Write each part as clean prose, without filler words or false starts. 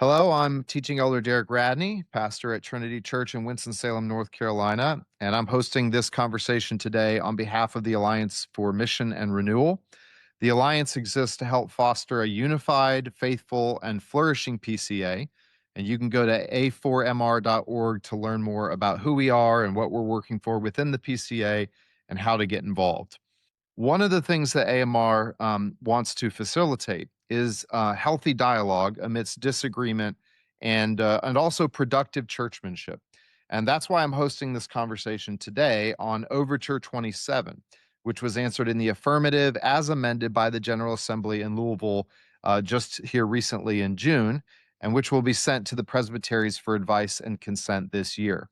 Hello, I'm teaching elder Derek Radney, pastor at Trinity Church in Winston-Salem, North Carolina, and I'm hosting this conversation today on behalf of the Alliance for Mission and Renewal. The Alliance exists to help foster a unified, faithful, and flourishing PCA, and you can go to a4mr.org to learn more about who we are and what we're working for within the PCA and how to get involved. One of the things that AMR wants to facilitate is healthy dialogue amidst disagreement and also productive churchmanship. And that's why I'm hosting this conversation today on Overture 27, which was answered in the affirmative as amended by the General Assembly in Louisville just here recently in June, and which will be sent to the presbyteries for advice and consent this year.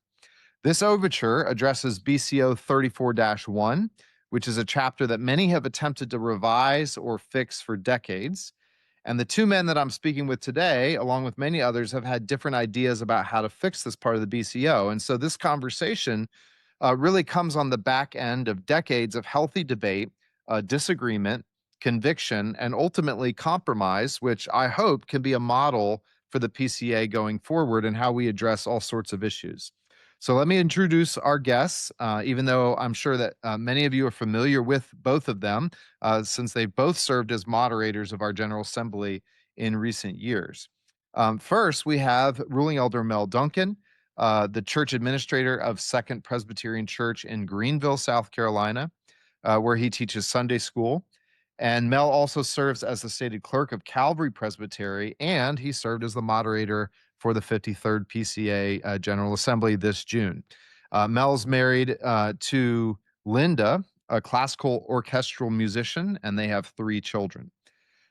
This overture addresses BCO 34-1, which is a chapter that many have attempted to revise or fix for decades. And the two men that I'm speaking with today, along with many others, have had different ideas about how to fix this part of the BCO. And so this conversation really comes on the back end of decades of healthy debate, disagreement, conviction, and ultimately compromise, which I hope can be a model for the PCA going forward and how we address all sorts of issues. So let me introduce our guests, even though I'm sure that many of you are familiar with both of them, since they've both served as moderators of our General Assembly in recent years. First, we have ruling elder Mel Duncan, the church administrator of Second Presbyterian Church in Greenville, South Carolina, where he teaches Sunday school. And Mel also serves as the stated clerk of Calvary Presbytery, and he served as the moderator for the 53rd PCA General Assembly this June. Mel's married to Linda, a classical orchestral musician, and they have 3 children.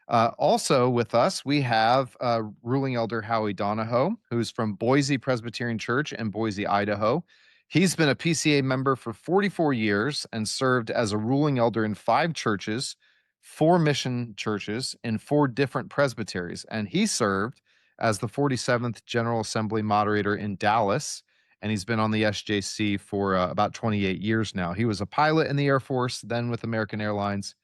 Also with us, we have ruling elder Howie Donahoe, who's from Boise Presbyterian Church in Boise, Idaho. He's been a PCA member for 44 years and served as a ruling elder in 5 churches, 4 mission churches, in 4 different presbyteries. And he served as the 47th General Assembly moderator in Dallas, and he's been on the SJC for about 28 years now. He was a pilot in the Air Force, then with American Airlines.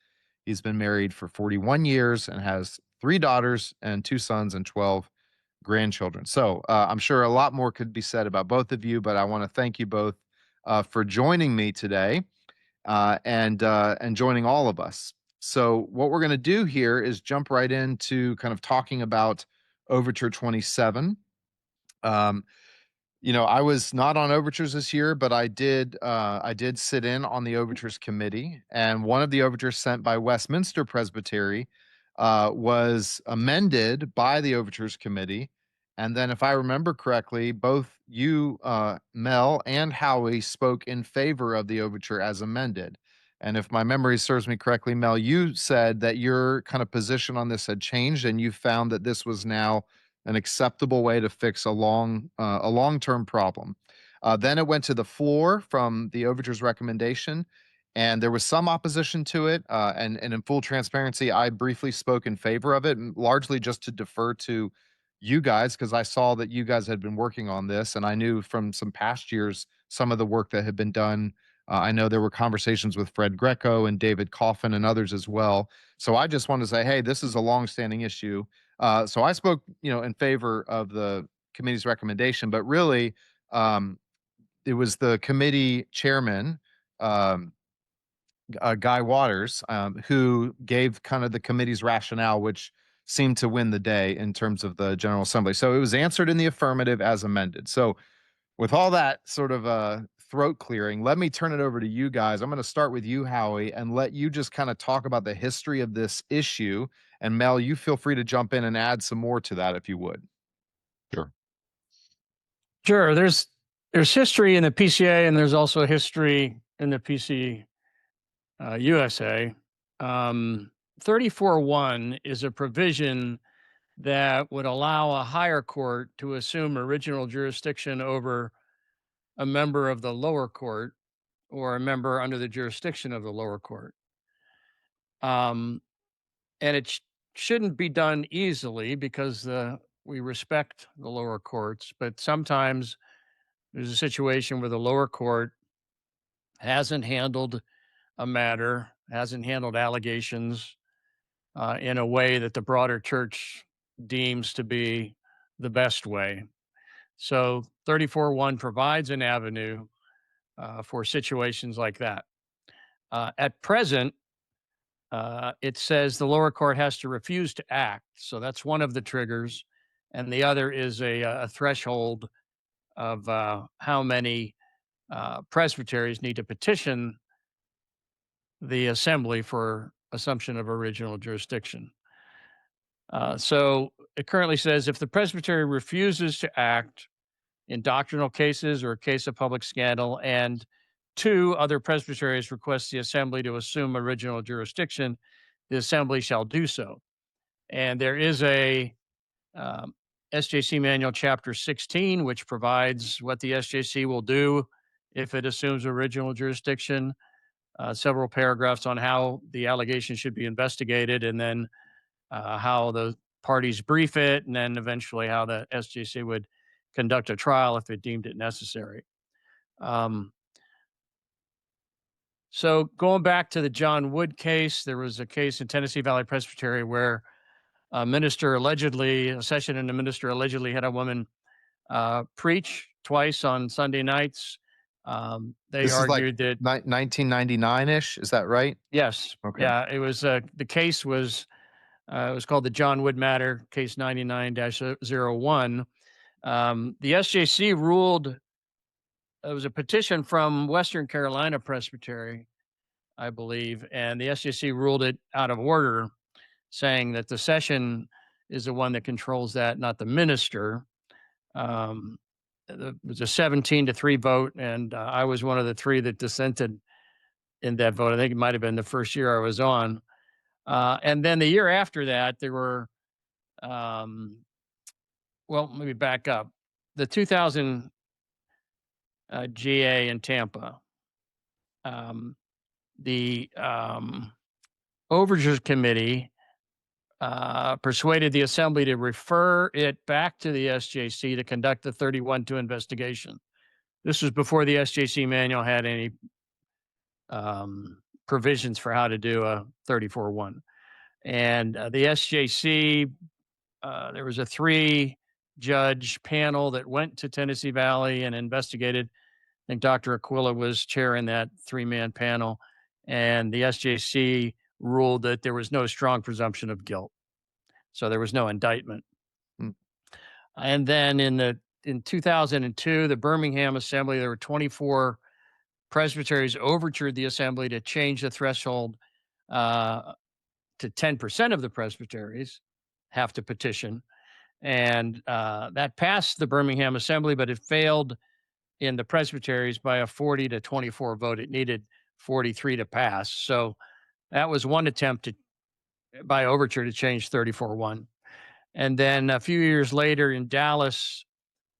He's been married for 41 years and has 3 daughters and 2 sons and 12 grandchildren. So I'm sure a lot more could be said about both of you, but I want to thank you both for joining me today and joining all of us. So what we're going to do here is jump right into kind of talking about Overture 27. I was not on overtures this year, but I did sit in on the overtures committee, and one of the overtures sent by Westminster Presbytery was amended by the overtures committee. And then, if I remember correctly, both you, Mel, and Howie spoke in favor of the overture as amended. And if my memory serves me correctly, Mel, you said that your kind of position on this had changed, and you found that this was now an acceptable way to fix a long-term problem. Then it went to the floor from the overture's recommendation, and there was some opposition to it. And in full transparency, I briefly spoke in favor of it, largely just to defer to you guys because I saw that you guys had been working on this, and I knew from some past years some of the work that had been done. I know there were conversations with Fred Greco and David Coffin and others as well. So I just wanted to say, hey, this is a long-standing issue. So I spoke, in favor of the committee's recommendation, but really, it was the committee chairman, um, Guy Waters, who gave kind of the committee's rationale, which seemed to win the day in terms of the General Assembly. So it was answered in the affirmative as amended. So with all that sort of throat clearing, let me turn it over to you guys. I'm going to start with you, Howie, and let you just kind of talk about the history of this issue. And Mel, you feel free to jump in and add some more to that if you would. Sure. Sure. There's history in the PCA, and there's also history in the PC USA. 34.1 is a provision that would allow a higher court to assume original jurisdiction over a member of the lower court or a member under the jurisdiction of the lower court. And it shouldn't be done easily because we respect the lower courts, but sometimes there's a situation where the lower court hasn't handled a matter, hasn't handled allegations in a way that the broader church deems to be the best way. So 34.1 provides an avenue for situations like that. At present, it says the lower court has to refuse to act. So that's one of the triggers. And the other is a threshold of how many presbyteries need to petition the assembly for assumption of original jurisdiction. So it currently says if the presbytery refuses to act in doctrinal cases or a case of public scandal, and two other presbyteries request the assembly to assume original jurisdiction, the assembly shall do so. And there is a SJC manual, chapter 16, which provides what the SJC will do if it assumes original jurisdiction. Several paragraphs on how the allegation should be investigated, and then how the parties brief it, and then eventually how the SJC would conduct a trial if it deemed it necessary. So going back to the John Wood case, there was a case in Tennessee Valley Presbytery where a session and the minister allegedly had a woman preach twice on Sunday nights. They This is like argued that 1999-ish. Is that right? yes, Okay. yeah, it was the case was it was called the John Wood matter, case 99-01. The SJC ruled it was a petition from Western Carolina Presbytery, I believe, and the SJC ruled it out of order, saying that the session is the one that controls that, not the minister. It was a 17-3 vote, and I was one of the three that dissented in that vote. I think it might have been the first year I was on. And then the year after that, there were, well, let me back up. The 2000 GA in Tampa, the Overture Committee persuaded the assembly to refer it back to the SJC to conduct the 31-2 investigation. This was before the SJC manual had any provisions for how to do a 34-1. And the SJC, there was a 3-judge panel that went to Tennessee Valley and investigated. I think Dr. Aquila was chairing that 3-man panel, and the SJC ruled that there was no strong presumption of guilt. So there was no indictment. And then in 2002, the Birmingham Assembly, there were 24 presbyteries overtured the assembly to change the threshold to 10% of the presbyteries have to petition. And that passed the Birmingham Assembly, but it failed in the presbyteries by a 40-24 vote. It needed 43 to pass. So that was one attempt by Overture to change 34-1. And then a few years later in Dallas,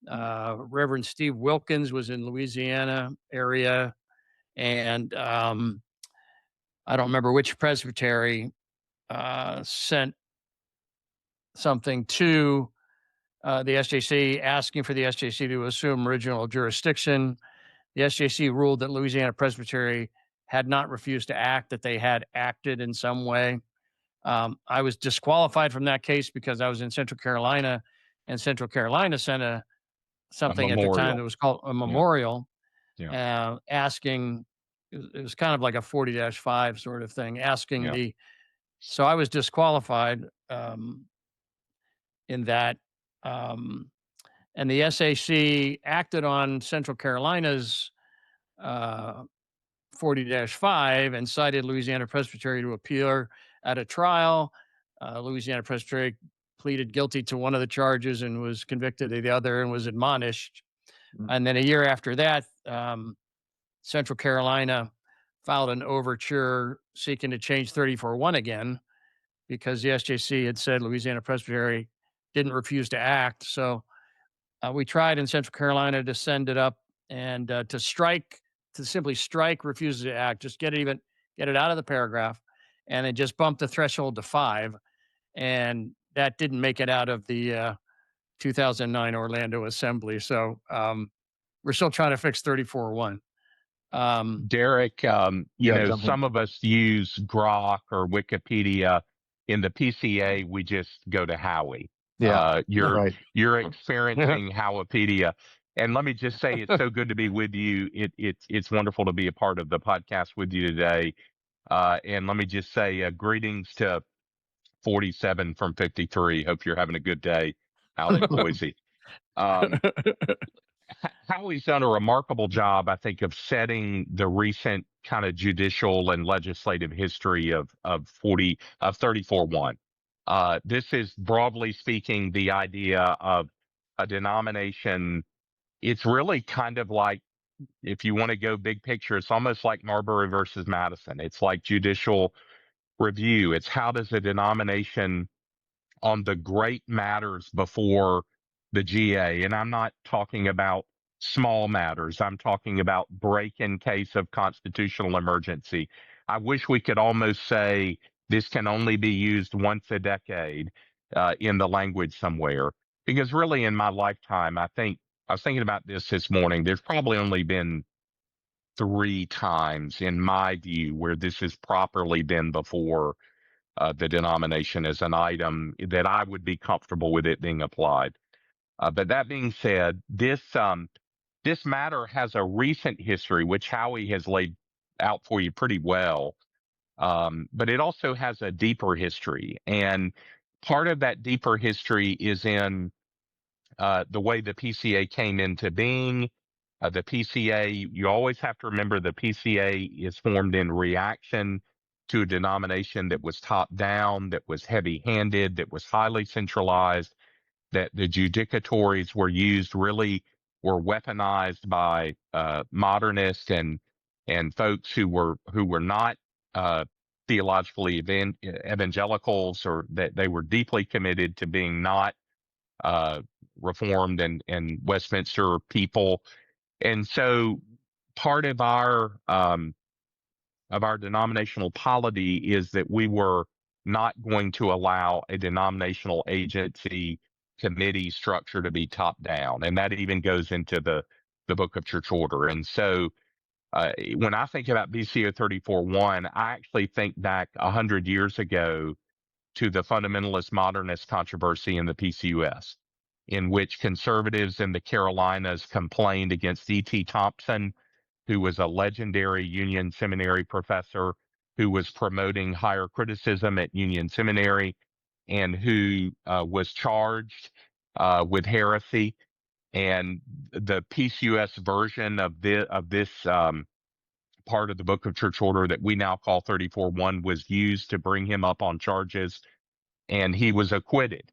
Reverend Steve Wilkins was in Louisiana area. And I don't remember which presbytery sent something to the SJC asking for the SJC to assume original jurisdiction. The SJC ruled that Louisiana Presbytery had not refused to act, that they had acted in some way. I was disqualified from that case because I was in Central Carolina, and Central Carolina sent something at the time that was called a memorial, asking, it was kind of like a 40-5 sort of thing, asking so I was disqualified in that. And the SAC acted on Central Carolina's 40-5 and cited Louisiana Presbytery to appear at a trial. Louisiana Presbytery pleaded guilty to one of the charges and was convicted of the other and was admonished. And then a year after that, Central Carolina filed an overture seeking to change 34-1 again because the SJC had said Louisiana Presbytery didn't refuse to act. So we tried in Central Carolina to send it up and to simply strike refuses to act, just get it out of the paragraph, and then just bump the threshold to 5. And that didn't make it out of the 2009 Orlando Assembly. So we're still trying to fix 34-1. Derek, some of us use Grok or Wikipedia. In the PCA, we just go to Howie. Yeah. You're Right. you're experiencing Howipedia. And let me just say, it's so good to be with you. It's wonderful to be a part of the podcast with you today. And let me just say, greetings to 47 from 53. Hope you're having a good day out in Boise. Howie's done a remarkable job, I think, of setting the recent kind of judicial and legislative history of 34-1. This is, broadly speaking, the idea of a denomination. It's really kind of like, if you want to go big picture, it's almost like Marbury versus Madison. It's like judicial review. It's how does a denomination on the great matters before the GA. And I'm not talking about small matters. I'm talking about break in case of constitutional emergency. I wish we could almost say this can only be used once a decade in the language somewhere. Because really in my lifetime, I was thinking about this morning. There's probably only been 3 times in my view where this has properly been before the denomination as an item that I would be comfortable with it being applied. But that being said, this matter has a recent history, which Howie has laid out for you pretty well. But it also has a deeper history. And part of that deeper history is in the way the PCA came into being. The PCA, you always have to remember the PCA is formed in reaction to a denomination that was top down, that was heavy handed, that was highly centralized, that the judicatories were weaponized by modernists and folks who were not theologically evangelicals, or that they were deeply committed to being not Reformed and Westminster people. And so part of our denominational polity is that we were not going to allow a denominational agency committee structure to be top down. And that even goes into the Book of Church Order. And so when I think about BCO 34-1, I actually think back 100 years ago to the fundamentalist modernist controversy in the PCUS, in which conservatives in the Carolinas complained against E.T. Thompson, who was a legendary Union Seminary professor who was promoting higher criticism at Union Seminary and who was charged with heresy. And the PCUS version of this part of the Book of Church Order that we now call 34-1 was used to bring him up on charges, and he was acquitted.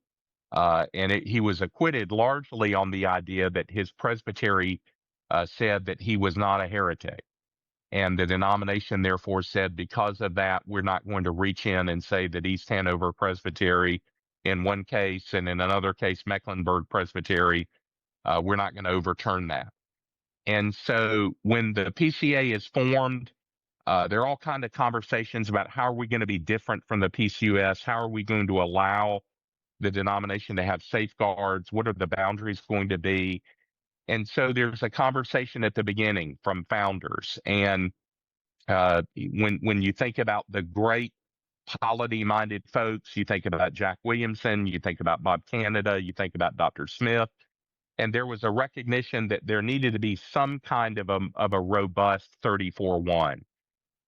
He was acquitted largely on the idea that his presbytery said that he was not a heretic. And the denomination therefore said, because of that, we're not going to reach in and say that East Hanover Presbytery in one case, and in another case, Mecklenburg Presbytery, we're not going to overturn that. And so when the PCA is formed, there are all kinds of conversations about how are we going to be different from the PCUS? How are we going to allow the denomination to have safeguards? What are the boundaries going to be? And so there's a conversation at the beginning from founders. And when you think about the great polity-minded folks, you think about Jack Williamson, you think about Bob Canada, you think about Dr. Smith, and there was a recognition that there needed to be some kind of a robust 34-1.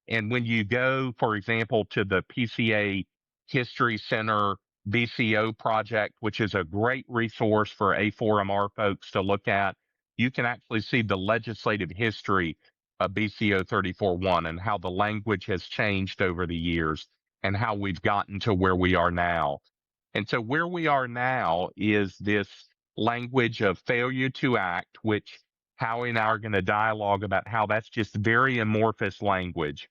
And when you go, for example, to the PCA History Center BCO project, which is a great resource for A4MR folks to look at, you can actually see the legislative history of BCO 34-1 and how the language has changed over the years and how we've gotten to where we are now. And so where we are now is this language of failure to act, which Howie and I are going to dialogue about how that's just very amorphous language,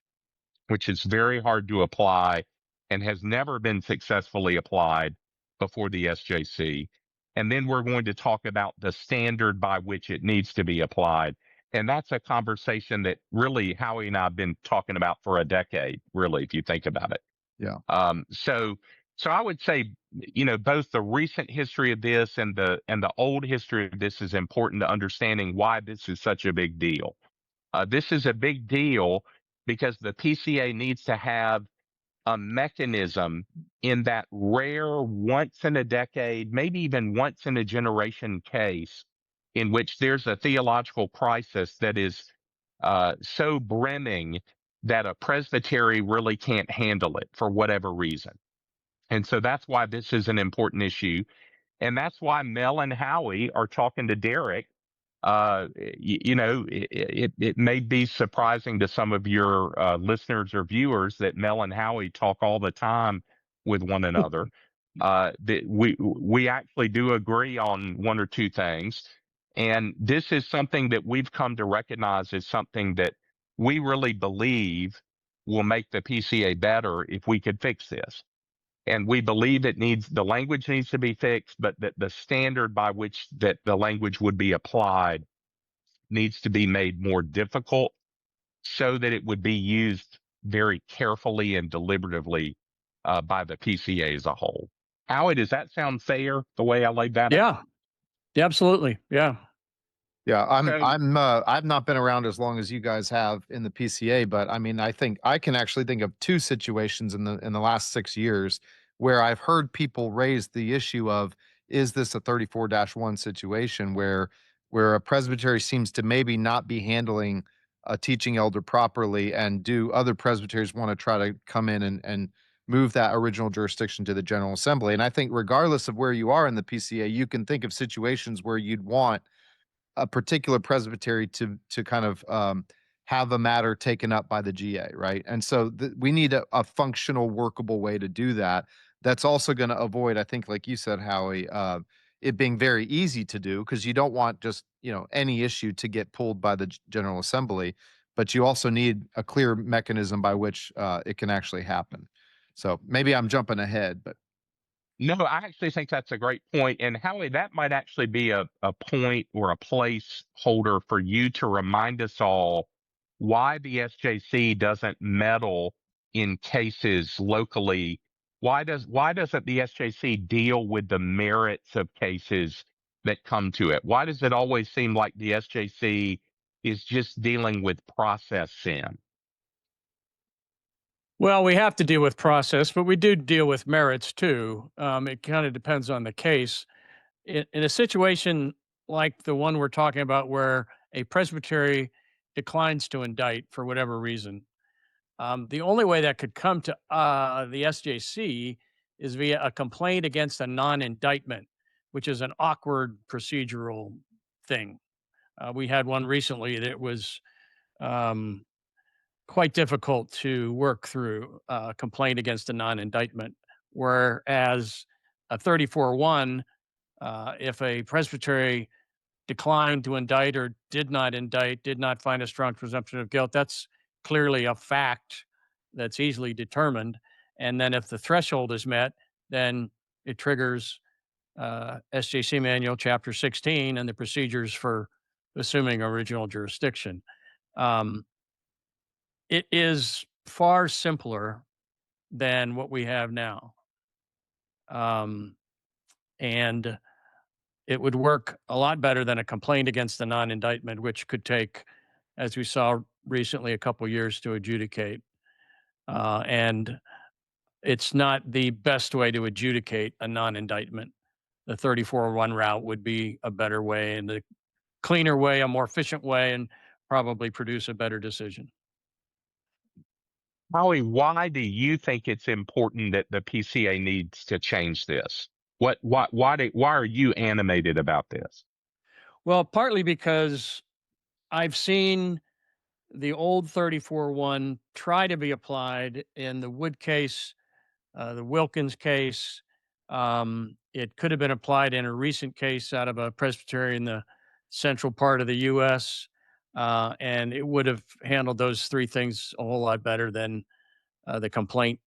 which is very hard to apply and has never been successfully applied before the SJC. And then we're going to talk about the standard by which it needs to be applied. And that's a conversation that really Howie and I have been talking about for a decade, really, if you think about it. Yeah. So I would say, both the recent history of this and the old history of this is important to understanding why this is such a big deal. This is a big deal because the PCA needs to have a mechanism in that rare once in a decade, maybe even once in a generation case in which there's a theological crisis that is so brimming that a presbytery really can't handle it for whatever reason. And so that's why this is an important issue. And that's why Mel and Howie are talking to Derek. It may be surprising to some of your listeners or viewers that Mel and Howie talk all the time with one another. That we actually do agree on one or two things, and this is something that we've come to recognize as something that we really believe will make the PCA better if we could fix this. And we believe the language needs to be fixed, but that the standard by which that the language would be applied needs to be made more difficult so that it would be used very carefully and deliberatively by the PCA as a whole. Howie, does that sound fair, the way I laid that out? Yeah, absolutely. Yeah. Yeah, I've not been around as long as you guys have in the PCA, but I mean, I think I can actually think of two situations in the last 6 years where I've heard people raise the issue of, is this a 34-1 situation where a presbytery seems to maybe not be handling a teaching elder properly, and do other presbyteries want to try to come in and move that original jurisdiction to the General Assembly? And I think regardless of where you are in the PCA, you can think of situations where you'd want a particular presbytery to kind of have a matter taken up by the GA, right? And so we need a functional, workable way to do that. That's also going to avoid, I think, like you said, Howie, it being very easy to do, because you don't want just any issue to get pulled by the General Assembly, but you also need a clear mechanism by which it can actually happen. So maybe I'm jumping ahead, but No, I actually think that's a great point. And Howie, that might actually be a point or a placeholder for you to remind us all why the SJC doesn't meddle in cases locally. Why doesn't the SJC deal with the merits of cases that come to it? Why does it always seem like the SJC is just dealing with process sin? Well, we have to deal with process, but we do deal with merits too. It kind of depends on the case. In a situation like the one we're talking about, where a presbytery declines to indict for whatever reason, the only way that could come to the SJC is via a complaint against a non-indictment, which is an awkward procedural thing. We had one recently that was quite difficult to work through, a complaint against a non-indictment, whereas a 34-1, if a presbytery declined to indict or did not indict, did not find a strong presumption of guilt, that's clearly a fact that's easily determined. And then if the threshold is met, then it triggers SJC Manual Chapter 16 and the procedures for assuming original jurisdiction. It is far simpler than what we have now. And it would work a lot better than a complaint against the non-indictment, which could take, as we saw recently, a couple years to adjudicate. And it's not the best way to adjudicate a non-indictment. The 34-1 route would be a better way, and a cleaner way, a more efficient way, and probably produce a better decision. Howie, why do you think it's important that the PCA needs to change this? Why are you animated about this? Well, partly because I've seen the old 34-1 try to be applied in the Wood case, the Wilkins case. It could have been applied in a recent case out of a presbytery in the central part of the U.S., and it would have handled those three things a whole lot better than the complaint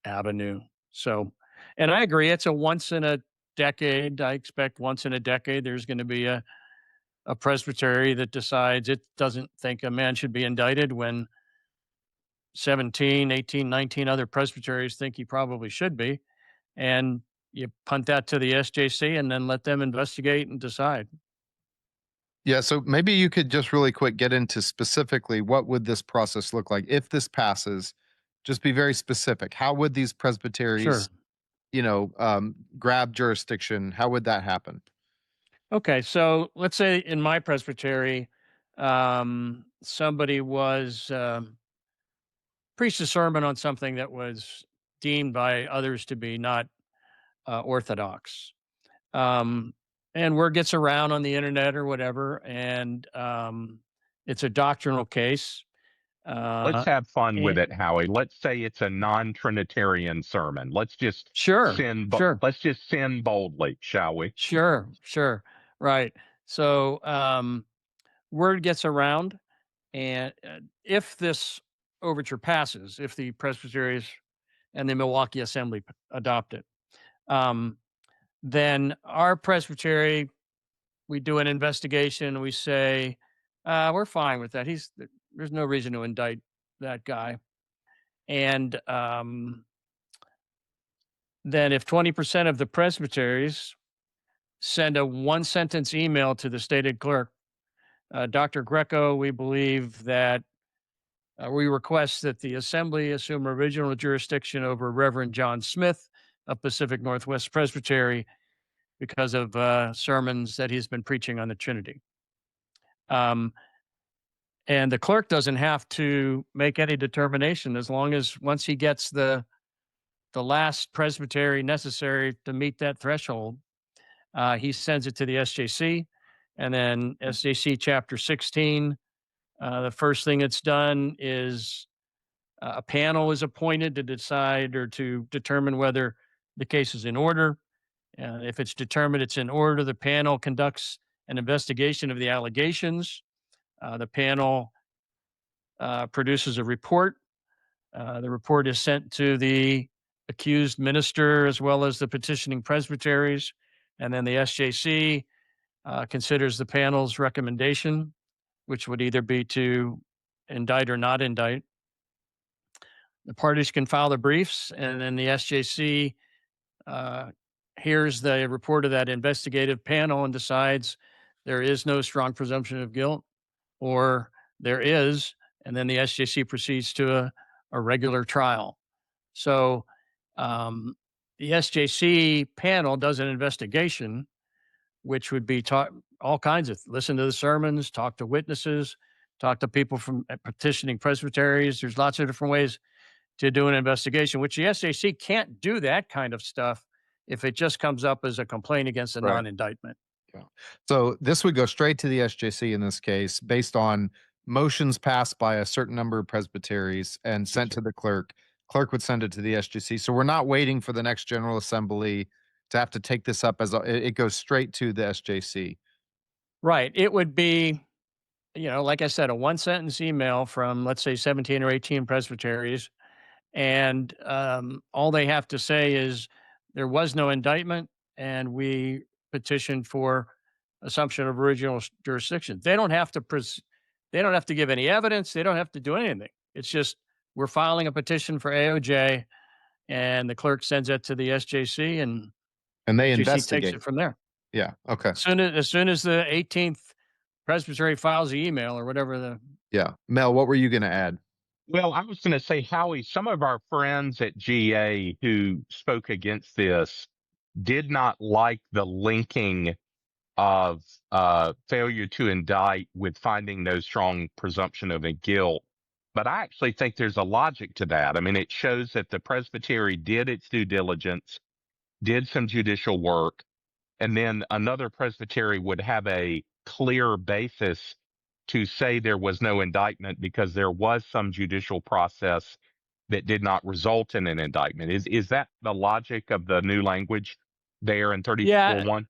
avenue. So, and I agree, it's a once in a decade. I expect once in a decade there's going to be a presbytery that decides it doesn't think a man should be indicted when 17, 18, 19 other presbyteries think he probably should be. And you punt that to the SJC and then let them investigate and decide. yeah, so maybe you could just really quick get into specifically what would this process look like if this passes. Just be very specific. How would these presbyteries, Sure. grab jurisdiction? How would that happen? Okay, so let's say in my presbytery, somebody was preached a sermon on something that was deemed by others to be not orthodox. Um, and word gets around on the internet or whatever, and it's a doctrinal case. Let's Uh, have fun with and, it, Howie. Let's say it's a non-Trinitarian sermon. Let's just sure, sin. sure, Let's just sin boldly, shall we? sure, right. So word gets around, and if this overture passes, if the presbyteries and the Milwaukee Assembly adopt it, um, then our presbytery, we do an investigation. We say, we're fine with that. There's no reason to indict that guy. And then if 20% of the presbyteries send a one sentence email to the stated clerk, Dr. Greco, we believe that we request that the assembly assume original jurisdiction over Reverend John Smith of Pacific Northwest Presbytery because of sermons that he's been preaching on the Trinity. Um, and the clerk doesn't have to make any determination as long as once he gets the last presbytery necessary to meet that threshold, he sends it to the SJC, and then SJC Chapter 16. The first thing it's done is a panel is appointed to decide or to determine whether the case is in order. If it's determined it's in order, the panel conducts an investigation of the allegations. The panel produces a report. The report is sent to the accused minister as well as the petitioning presbyteries. And then the SJC considers the panel's recommendation, which would either be to indict or not indict. The parties can file the briefs, and then the SJC hears the report of that investigative panel and decides there is no strong presumption of guilt, or there is, and then the SJC proceeds to a regular trial. So the SJC panel does an investigation, which would be all kinds of listen to the sermons, talk to witnesses, talk to people from petitioning presbyteries. There's lots of different ways to do an investigation, which the SJC can't do that kind of stuff if it just comes up as a complaint against a Right. non-indictment. Yeah. So this would go straight to the SJC in this case, based on motions passed by a certain number of presbyteries and sent to the clerk. Clerk would send it to the SJC. So we're not waiting for the next General Assembly to have to take this up it goes straight to the SJC. Right. It would be, like I said, a one sentence email from, let's say, 17 or 18 presbyteries. And all they have to say is there was no indictment and we petitioned for assumption of original jurisdiction. They don't have to they don't have to give any evidence. They don't have to do anything. It's just we're filing a petition for AOJ, and the clerk sends it to the SJC, and they SJC takes investigate. it from there. Yeah. Okay. As soon as the 18th presbytery files the email or whatever Yeah. Mel, what were you going to add? Well, I was going to say, Howie, some of our friends at GA who spoke against this did not like the linking of failure to indict with finding no strong presumption of a guilt. But I actually think there's a logic to that. I mean, it shows that the presbytery did its due diligence, did some judicial work, and then another presbytery would have a clear basis to say there was no indictment because there was some judicial process that did not result in an indictment. Is that the logic of the new language there in Yeah, 34.1?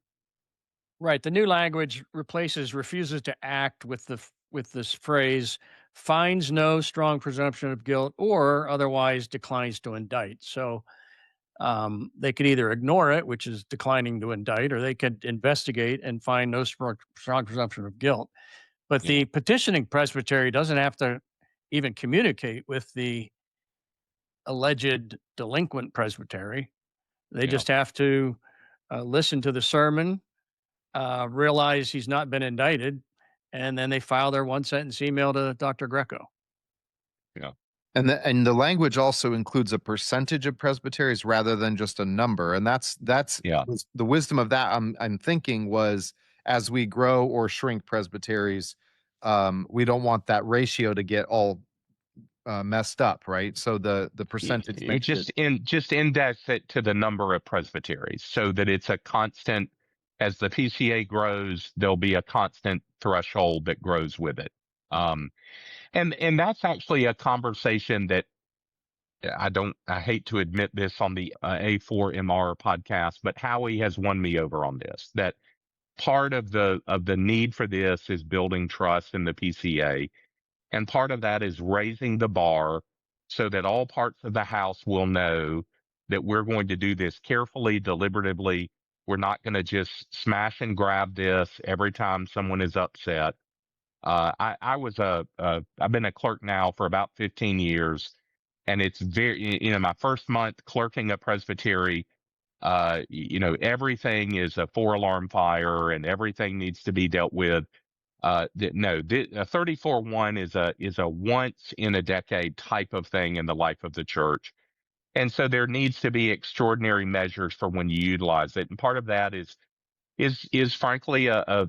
right. The new language refuses to act with with this phrase finds no strong presumption of guilt or otherwise declines to indict. So they could either ignore it, which is declining to indict, or they could investigate and find no strong presumption of guilt. But the petitioning presbytery doesn't have to even communicate with the alleged delinquent presbytery. They Yeah. just have to listen to the sermon, realize he's not been indicted, and then they file their one sentence email to Dr. Greco. Yeah. And the language also includes a percentage of presbyteries rather than just a number. And that's Yeah. the wisdom of that. I'm thinking was as we grow or shrink presbyteries, we don't want that ratio to get all messed up, right? So the percentage It makes just it. just index it to the number of presbyteries so that it's a constant. As the PCA grows, there'll be a constant threshold that grows with it. And that's actually a conversation that I hate to admit this on the A4MR podcast, but Howie has won me over on this, that part of the need for this is building trust in the PCA. And part of that is raising the bar so that all parts of the house will know that we're going to do this carefully, deliberatively. We're not going to just smash and grab this every time someone is upset. I've been a clerk now for about 15 years, and it's my first month clerking a presbytery. Everything is a 4-alarm fire, and everything needs to be dealt with. A 34-1 is a once in a decade type of thing in the life of the church, and so there needs to be extraordinary measures for when you utilize it. And part of that is frankly a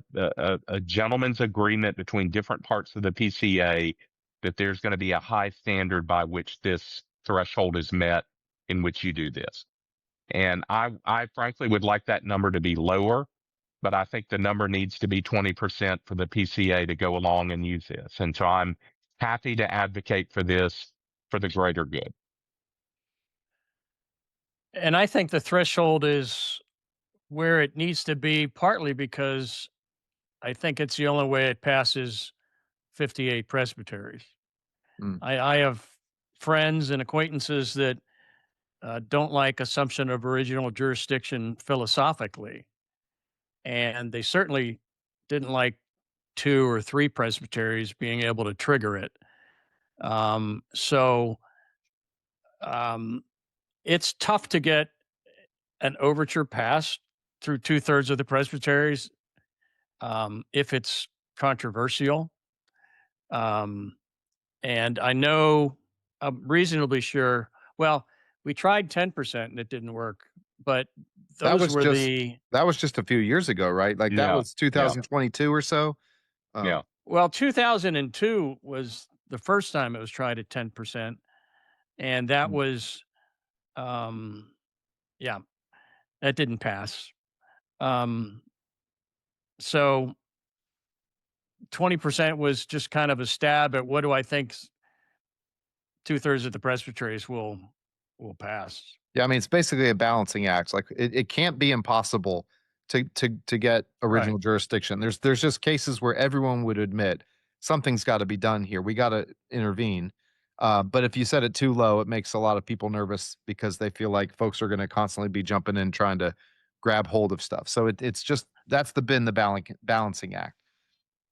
gentleman's agreement between different parts of the PCA that there's going to be a high standard by which this threshold is met in which you do this. And I frankly would like that number to be lower, but I think the number needs to be 20% for the PCA to go along and use this. And so I'm happy to advocate for this for the greater good. And I think the threshold is where it needs to be, partly because I think it's the only way it passes 58 presbyteries. Mm. I have friends and acquaintances that don't like assumption of original jurisdiction philosophically, and they certainly didn't like 2 or 3 presbyteries being able to trigger it. So it's tough to get an overture passed through 2/3 of the presbyteries if it's controversial. Um, and I know, I'm reasonably sure. Well, we tried 10% and it didn't work, but That those was were just the that was just a few years ago, right? Like that Yeah, was 2022 or so. yeah. well, 2002 was the first time it was tried at 10%, and that Mm. was yeah, that didn't pass. Um, so 20% was just kind of a stab at what do I think 2/3 of the presbyteries will pass. Yeah, I mean, it's basically a balancing act. Like it can't be impossible to get Right. original jurisdiction. There's just cases where everyone would admit something's got to be done here. We got to intervene. But if you set it too low, it makes a lot of people nervous because they feel like folks are going to constantly be jumping in trying to grab hold of stuff. So it's just that's the balancing act.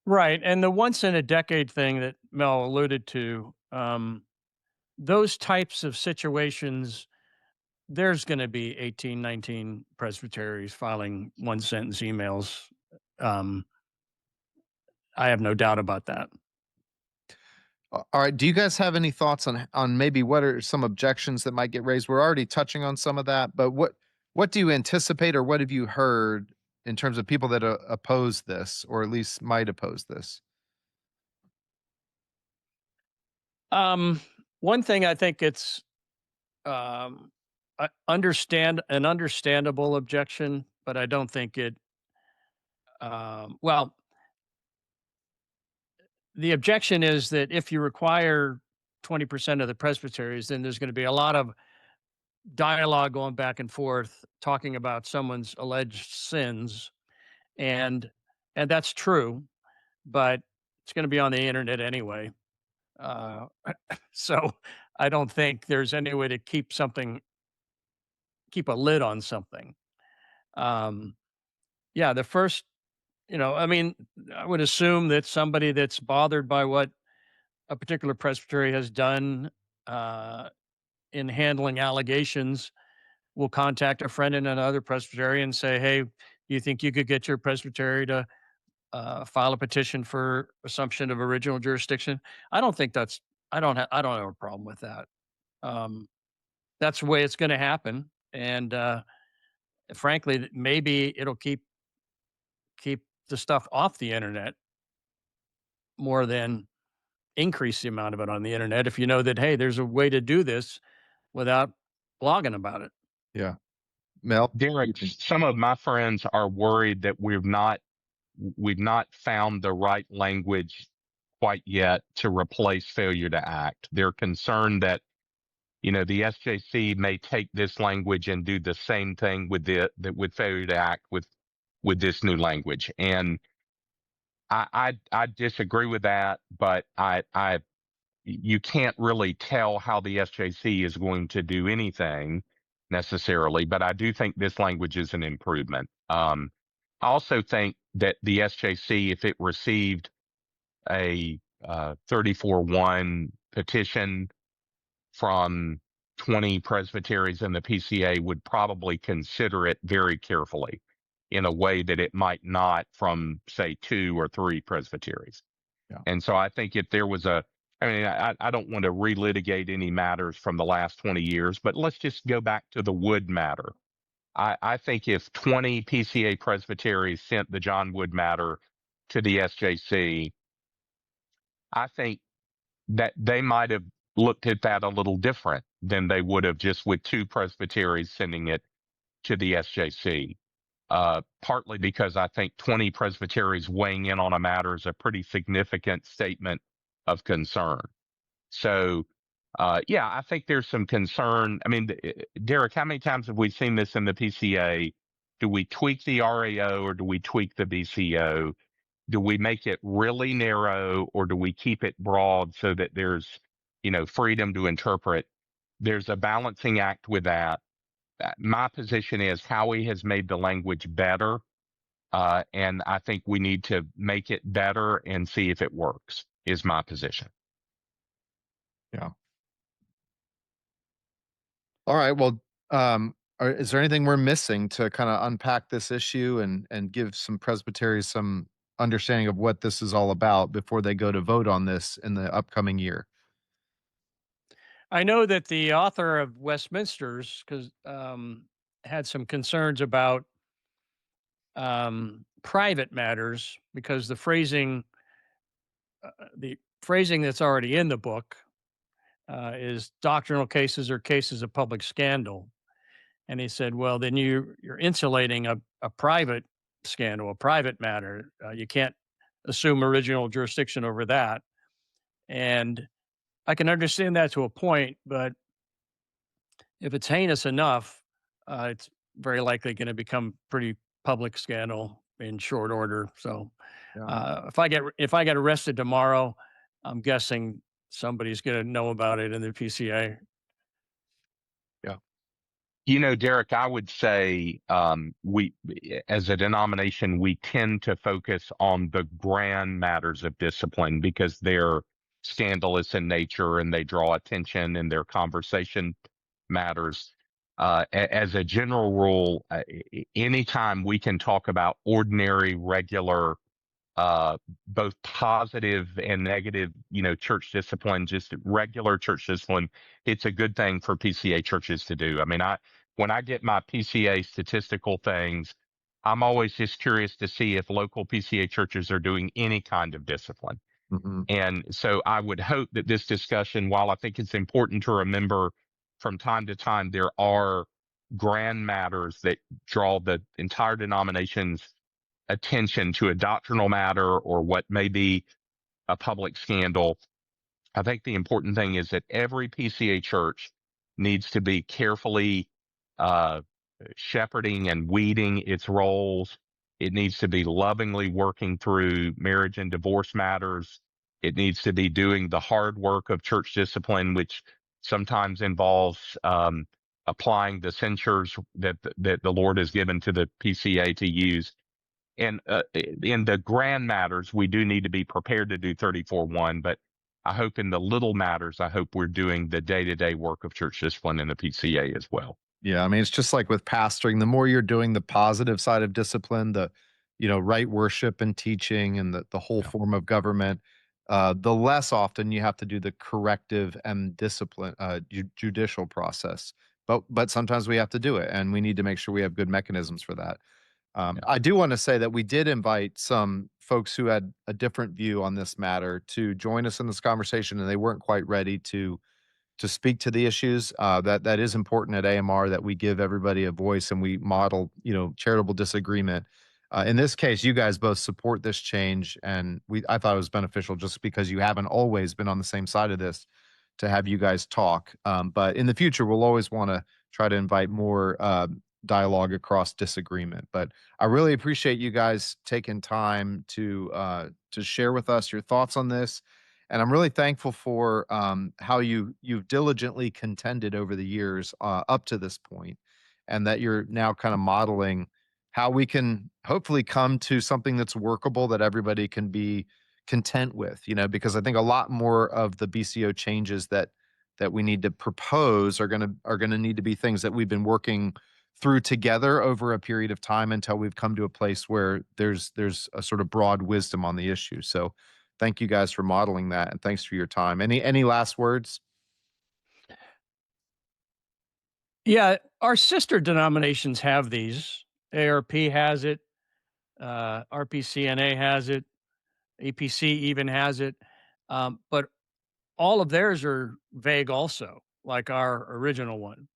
Right. And the once in a decade thing that Mel alluded to, those types of situations, there's going to be 18, 19 presbyteries filing one sentence emails. Um, I have no doubt about that. All right. Do you guys have any thoughts on maybe what are some objections that might get raised? We're already touching on some of that, but what do you anticipate, or what have you heard in terms of people that oppose this, or at least might oppose this? One thing I think it's um, an understandable objection, but I don't think it. Well, the objection is that if you require 20% of the presbyteries, then there's going to be a lot of dialogue going back and forth talking about someone's alleged sins, and that's true, but it's going to be on the internet anyway. Uh, so I don't think there's any way to keep a lid on something. Um, yeah, the first, I mean, I would assume that somebody that's bothered by what a particular presbytery has done uh, in handling allegations will contact a friend in another presbytery and say, "Hey, you think you could get your presbytery to file a petition for assumption of original jurisdiction?" I don't think that's I don't have a problem with that. That's the way it's going to happen, and frankly, maybe it'll keep the stuff off the internet more than increase the amount of it on the internet. If you know that, hey, there's a way to do this without blogging about it. Yeah. Mel? Derek, some of my friends are worried that we've not found the right language quite yet to replace failure to act. They're concerned that, the SJC may take this language and do the same thing with with failure to act with this new language. And I disagree with that, but you can't really tell how the SJC is going to do anything necessarily, but I do think this language is an improvement. I also think that the SJC, if it received a 34-1 petition from 20 presbyteries in the PCA, would probably consider it very carefully in a way that it might not from, say, 2 or 3 presbyteries. Yeah. And so I think if there was I don't want to relitigate any matters from the last 20 years, but let's just go back to the Wood matter. I think if 20 PCA presbyteries sent the John Wood matter to the SJC, I think that they might have looked at that a little different than they would have just with 2 presbyteries sending it to the SJC. Partly because I think 20 presbyteries weighing in on a matter is a pretty significant statement of concern. So, yeah, I think there's some concern. I mean, Derek, how many times have we seen this in the PCA? Do we tweak the RAO or do we tweak the BCO? Do we make it really narrow or do we keep it broad so that there's, freedom to interpret? There's a balancing act with that. My position is Howie has made the language better, and I think we need to make it better and see if it works, is my position. Yeah. All right. Well, is there anything we're missing to kind of unpack this issue and give some presbyteries some understanding of what this is all about before they go to vote on this in the upcoming year? I know that the author of Westminster's had some concerns about private matters because the phrasing that's already in the book is doctrinal cases or cases of public scandal. And he said, well, then you're insulating a private scandal, a private matter. You can't assume original jurisdiction over that. And I can understand that to a point, but if it's heinous enough, it's very likely going to become pretty public scandal in short order. So, Yeah. if I get arrested tomorrow, I'm guessing somebody's going to know about it in the PCA. Derek, I would say we, as a denomination, we tend to focus on the grand matters of discipline because they're scandalous in nature and they draw attention and their conversation matters. As a general rule, anytime we can talk about ordinary, regular, both positive and negative, church discipline, just regular church discipline, it's a good thing for PCA churches to do. I mean, when I get my PCA statistical things, I'm always just curious to see if local PCA churches are doing any kind of discipline. Mm-hmm. And so I would hope that this discussion, while I think it's important to remember from time to time, there are grand matters that draw the entire denomination's attention to a doctrinal matter or what may be a public scandal. I think the important thing is that every PCA church needs to be carefully shepherding and weeding its roles. It needs to be lovingly working through marriage and divorce matters. It needs to be doing the hard work of church discipline, which sometimes involves applying the censures that the Lord has given to the PCA to use. And in the grand matters, we do need to be prepared to do 34-1, but I hope in the little matters, I hope we're doing the day-to-day work of church discipline in the PCA as well. Yeah, I mean, it's just like with pastoring, the more you're doing the positive side of discipline, the right worship and teaching and the whole form of government, the less often you have to do the corrective and discipline judicial process. But sometimes we have to do it, and we need to make sure we have good mechanisms for that. I do want to say that we did invite some folks who had a different view on this matter to join us in this conversation, and they weren't quite ready to speak to the issues. That is important at AMR, that we give everybody a voice and we model, charitable disagreement. In this case, you guys both support this change, and I thought it was beneficial just because you haven't always been on the same side of this to have you guys talk. But in the future, we'll always want to try to invite more dialogue across disagreement. But I really appreciate you guys taking time to share with us your thoughts on this. And I'm really thankful for how you've diligently contended over the years up to this point, and that you're now kind of modeling how we can hopefully come to something that's workable, that everybody can be content with. Because I think a lot more of the BCO changes that we need to propose are gonna need to be things that we've been working through together over a period of time until we've come to a place where there's a sort of broad wisdom on the issue. So thank you guys for modeling that, and thanks for your time. Any last words? Yeah, our sister denominations have these. ARP has it, RPCNA has it, APC even has it, but all of theirs are vague also, like our original one.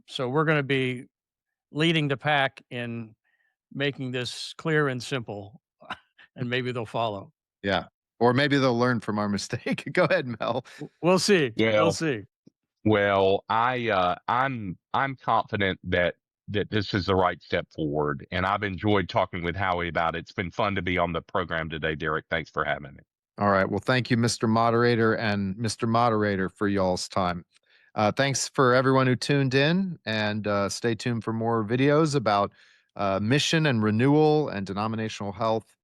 So we're going to be leading the pack in making this clear and simple, and maybe they'll follow. Yeah. Or maybe they'll learn from our mistake. Go ahead, Mel. We'll see. We'll Well, see. well, I'm confident that this is the right step forward, and I've enjoyed talking with Howie about it. It's been fun to be on the program today, Derek. Thanks for having me. All right. Well, thank you, Mr. Moderator and Mr. Moderator, for y'all's time. Thanks for everyone who tuned in, and stay tuned for more videos about mission and renewal and denominational health.